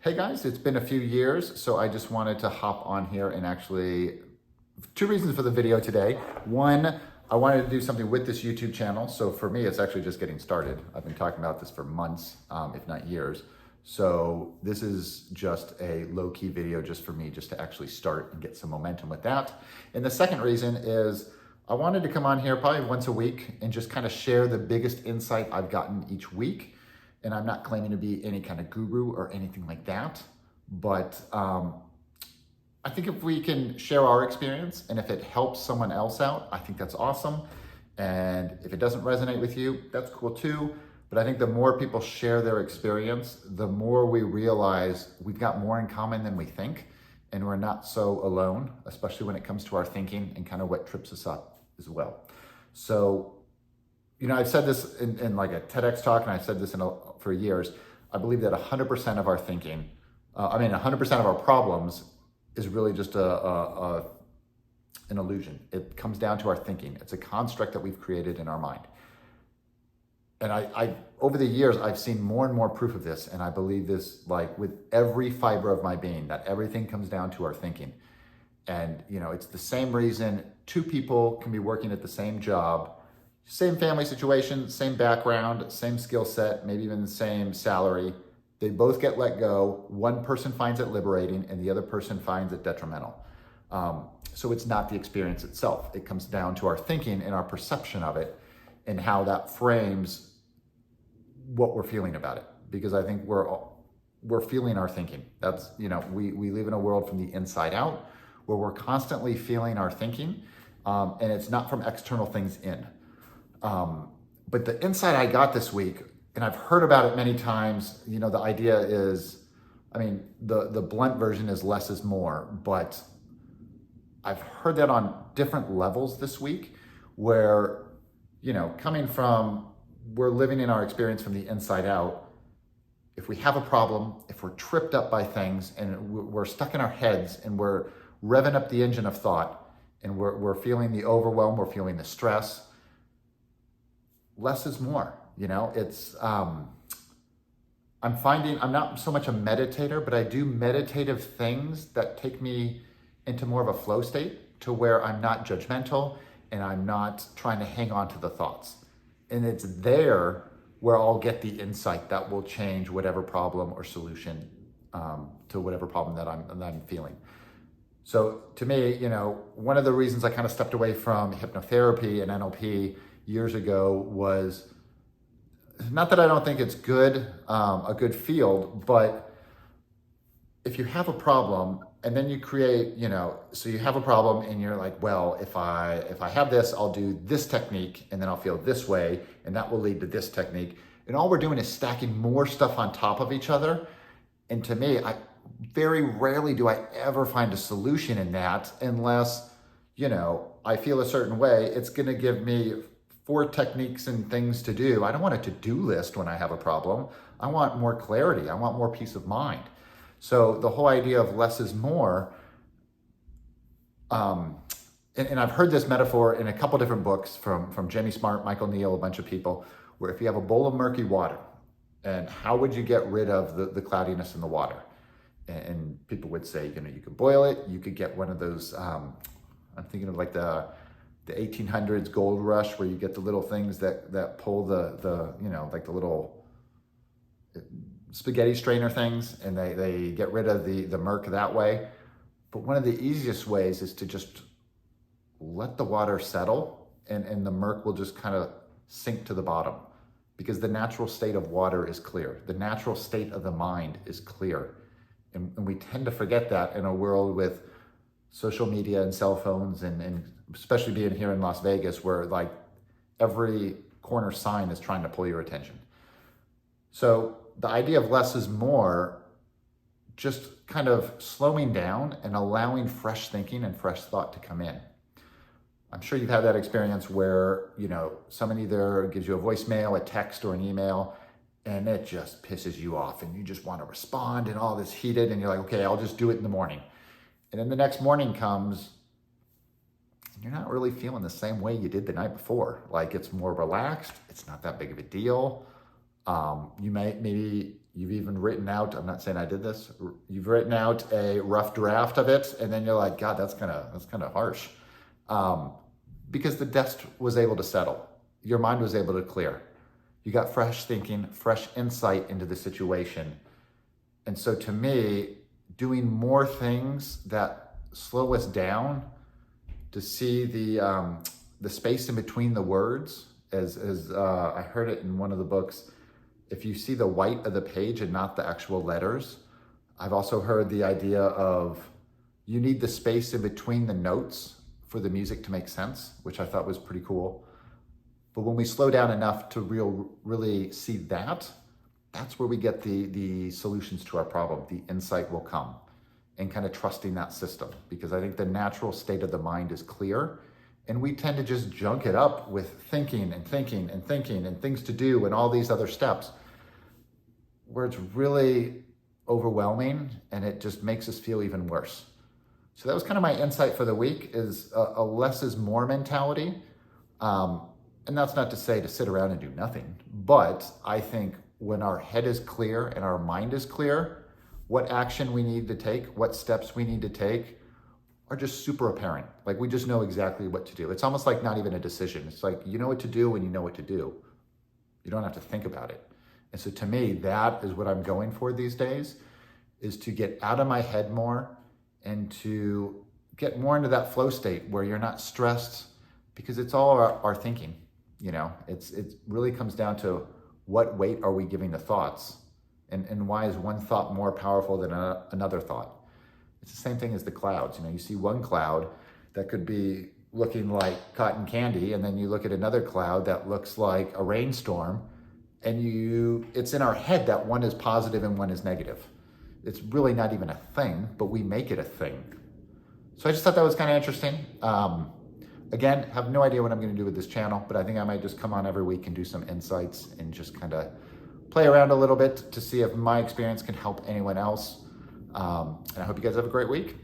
Hey guys, it's been a few years, so I just wanted to hop on here and actually, two reasons for the video today. One, I wanted to do something with this YouTube channel. So for me, it's actually just getting started. I've been talking about this for months, if not years. So this is just a low-key video just for me, just to actually start and get some momentum with that. And the second reason is I wanted to come on here probably once a week and just kind of share the biggest insight I've gotten each week. And I'm not claiming to be any kind of guru or anything like that, but I think if we can share our experience and if it helps someone else out, I think that's awesome. And if it doesn't resonate with you, that's cool too. But I think the more people share their experience, the more we realize we've got more in common than we think, and we're not so alone, especially when it comes to our thinking and kind of what trips us up as well. So, you know, I've said this in like a TEDx talk, and I've said this for years. I believe that 100% of our thinking, 100% of our problems is really just an illusion. It comes down to our thinking. It's a construct that we've created in our mind. And I over the years, I've seen more and more proof of this. And I believe this like with every fiber of my being, that everything comes down to our thinking. And, you know, it's the same reason two people can be working at the same job, same family situation, same background, same skill set, maybe even the same salary. They both get let go. One person finds it liberating and the other person finds it detrimental. So it's not the experience itself. It comes down to our thinking and our perception of it and how that frames what we're feeling about it. Because I think we're feeling our thinking. That's, you know, we live in a world from the inside out where we're constantly feeling our thinking, and it's not from external things in. But the insight I got this week, and I've heard about it many times, you know, the idea is, I mean, the blunt version is less is more, but I've heard that on different levels this week where, you know, coming from, we're living in our experience from the inside out. If we have a problem, if we're tripped up by things and we're stuck in our heads and we're revving up the engine of thought and we're feeling the overwhelm, we're feeling the stress, less is more. You know, it's, I'm finding I'm not so much a meditator, but I do meditative things that take me into more of a flow state to where I'm not judgmental and I'm not trying to hang on to the thoughts. And it's there where I'll get the insight that will change whatever problem or solution to whatever problem that I'm feeling. So to me, you know, one of the reasons I kind of stepped away from hypnotherapy and NLP years ago was not that I don't think it's good, a good field, but if you have a problem and then you create, you know, so you have a problem and you're like, well, if I have this, I'll do this technique and then I'll feel this way and that will lead to this technique. And all we're doing is stacking more stuff on top of each other. And to me, very rarely do I ever find a solution in that unless, you know, I feel a certain way. It's going to give me 4 techniques and things to do. I don't want a to-do list when I have a problem. I want more clarity. I want more peace of mind. So the whole idea of less is more, and I've heard this metaphor in a couple different books from Jenny Smart, Michael Neal, a bunch of people, where if you have a bowl of murky water, and how would you get rid of the cloudiness in the water? And people would say, you know, you could boil it. You could get one of those, I'm thinking of like the 1800s gold rush where you get the little things that pull the you know, like the little spaghetti strainer things, and they get rid of the murk that way. But one of the easiest ways is to just let the water settle and the murk will just kind of sink to the bottom, because the natural state of water is clear. The natural state of the mind is clear. And we tend to forget that in a world with social media and cell phones and especially being here in Las Vegas where like every corner sign is trying to pull your attention. So the idea of less is more, just kind of slowing down and allowing fresh thinking and fresh thought to come in. I'm sure you've had that experience where, you know, someone either gives you a voicemail, a text, or an email, and it just pisses you off and you just want to respond and all this heated and you're like, okay, I'll just do it in the morning. And then the next morning comes and you're not really feeling the same way you did the night before. Like it's more relaxed. It's not that big of a deal. You maybe You've even written out, I'm not saying I did this, you've written out a rough draft of it, and then you're like, God, that's kind of harsh. Because the dust was able to settle. Your mind was able to clear. You got fresh thinking, fresh insight into the situation. And so to me, doing more things that slow us down to see the space in between the words, as I heard it in one of the books, if you see the white of the page and not the actual letters. I've also heard the idea of you need the space in between the notes for the music to make sense, which I thought was pretty cool. But when we slow down enough to really see that, that's where we get the solutions to our problem. The insight will come, and kind of trusting that system, because I think the natural state of the mind is clear, and we tend to just junk it up with thinking and thinking and thinking and things to do and all these other steps, where it's really overwhelming and it just makes us feel even worse. So that was kind of my insight for the week, is a less is more mentality. And that's not to say to sit around and do nothing, but I think when our head is clear and our mind is clear, what action we need to take, what steps we need to take are just super apparent. Like, we just know exactly what to do. It's almost like not even a decision. It's like, you know what to do when you know what to do. You don't have to think about it. And so to me, that is what I'm going for these days, is to get out of my head more and to get more into that flow state where you're not stressed, because it's all our thinking. You know, it really comes down to what weight are we giving to thoughts, and why is one thought more powerful than another thought? It's the same thing as the clouds. You know, you see one cloud that could be looking like cotton candy, and then you look at another cloud that looks like a rainstorm, and it's in our head that one is positive and one is negative. It's really not even a thing, but we make it a thing. So I just thought that was kind of interesting. Again, have no idea what I'm going to do with this channel, but I think I might just come on every week and do some insights and just kind of play around a little bit to see if my experience can help anyone else. And I hope you guys have a great week.